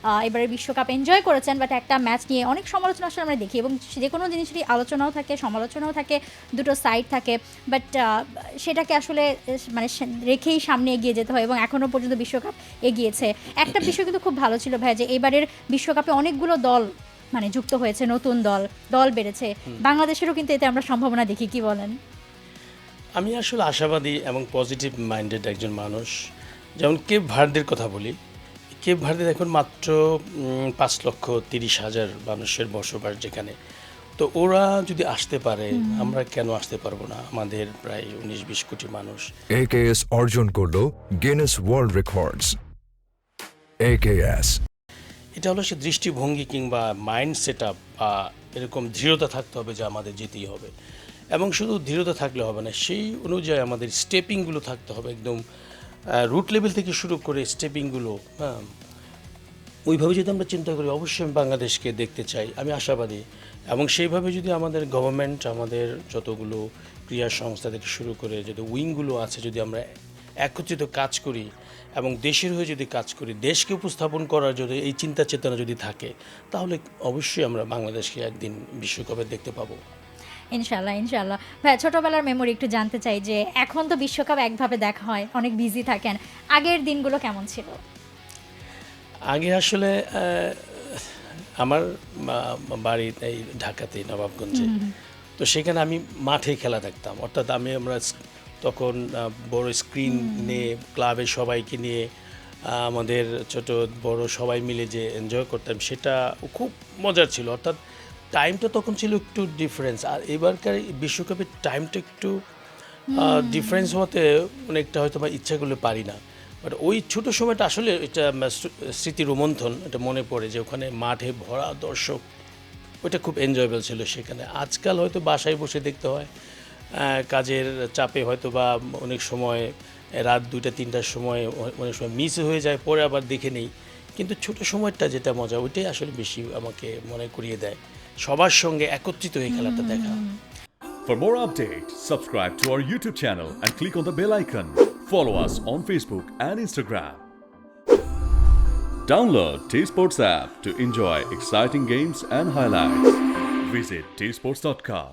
এবারে বিশ্বকাপ এনজয় করেছেন, বাট একটা ম্যাচ নিয়ে অনেক সমালোচনা আসলে আমরা দেখি এবং যে কোনো জিনিসেরই আলোচনাও থাকে, সমালোচনাও থাকে, দুটো সাইড থাকে। বাট সেটাকে আসলে মানে রেখেই সামনে এগিয়ে যেতে হয় এবং এখনও পর্যন্ত বিশ্বকাপ এগিয়েছে। একটা বিষয় কিন্তু খুব ভালো ছিল ভাই, যে এবারের বিশ্বকাপে অনেকগুলো দল মানে যুক্ত হয়েছে, নতুন দল বেড়েছে। বাংলাদেশেরও কিন্তু এতে আমরা সম্ভাবনা দেখি, কি বলেন? আমি আসলে আশাবাদী এবং পজিটিভ মাইন্ডেড একজন মানুষ। যেমন কেপ ভার্দের কথা বলি, কেপ ভার্দে এখন মাত্র 5,30,000 মানুষের বসবাস যেখানে। তো ওরা যদি আসতে পারে, আমরা কেন আসতে পারবো না? আমাদের প্রায় 19-20 কোটি মানুষ। AKS অর্জন করলো গিনেস ওয়ার্ল্ড রেকর্ডস। AKS এটা হলো সে দৃষ্টিভঙ্গি কিংবা মাইন্ড সেট আপ বা এরকম দৃঢ়তা থাকতে হবে যে আমাদের যেতেই হবে। এবং শুধু দৃঢ়তা থাকলে হবে না, সেই অনুযায়ী আমাদের স্টেপিংগুলো থাকতে হবে, একদম রুট লেভেল থেকে শুরু করে স্টেপিংগুলো। হ্যাঁ, ওইভাবে যদি আমরা চিন্তা করি, অবশ্যই আমি বাংলাদেশকে দেখতে চাই, আমি আশাবাদী। এবং সেইভাবে যদি আমাদের গভর্নমেন্ট, আমাদের যতগুলো ক্রীড়া সংস্থা থেকে শুরু করে যদি উইংগুলো আছে, যদি আমরা একত্রিত কাজ করি এবং দেশের হয়ে যদি কাজ করি, দেশকে উপস্থাপন করার যদি এই চিন্তা চেতনা যদি থাকে, তাহলে অবশ্যই আমরা বাংলাদেশকে একদিন বিশ্বকাপে দেখতে পাবো। ইনশাল্লাহ, ইনশাল্লাহ। ভাই, ছোটবেলার মেমোরি একটু জানতে চাই, যে এখন তো বিশ্বকাপ একভাবে দেখা হয়, অনেক বিজি থাকেন, আগের দিনগুলো কেমন ছিল? আগে আসলে আমার বাড়ি এই ঢাকাতেই, নবাবগঞ্জে। তো সেখানে আমি মাঠে খেলা দেখতাম, অর্থাৎ আমরা তখন বড় স্ক্রিন নিয়ে ক্লাবের সবাইকে নিয়ে আমাদের ছোট বড় সবাই মিলে যে এনজয় করতাম, সেটা খুব মজার ছিল। অর্থাৎ টাইমটা তখন ছিল একটু ডিফারেন্স, আর এবারকার বিশ্বকাপের টাইমটা একটু ডিফারেন্স হওয়াতে অনেকটা হয়তো বা ইচ্ছা করলে পারি না। বাট ওই ছোটো সময়টা আসলে এটা স্মৃতি রোমন্থন, এটা মনে পড়ে যে ওখানে মাঠে ভরা দর্শক, ওইটা খুব এনজয়েবল ছিল সেখানে। আজকাল হয়তো বাসায় বসে দেখতে হয়, কাজের চাপে হয়তো বা অনেক সময় রাত 2টা-3টার সময় অনেক সময় মিস হয়ে যায়, পরে আবার দেখে নেই। কিন্তু ছোটো সময়টা যেটা মজা, ওইটাই আসলে বেশি আমাকে মনে করিয়ে দেয় সবার সঙ্গে একত্রিত হয়ে খেলাটা দেখা। For more updates, subscribe to our YouTube channel and click on the bell icon. Follow us on Facebook and Instagram. Download T-Sports app to enjoy exciting games and highlights. Visit tsports.com.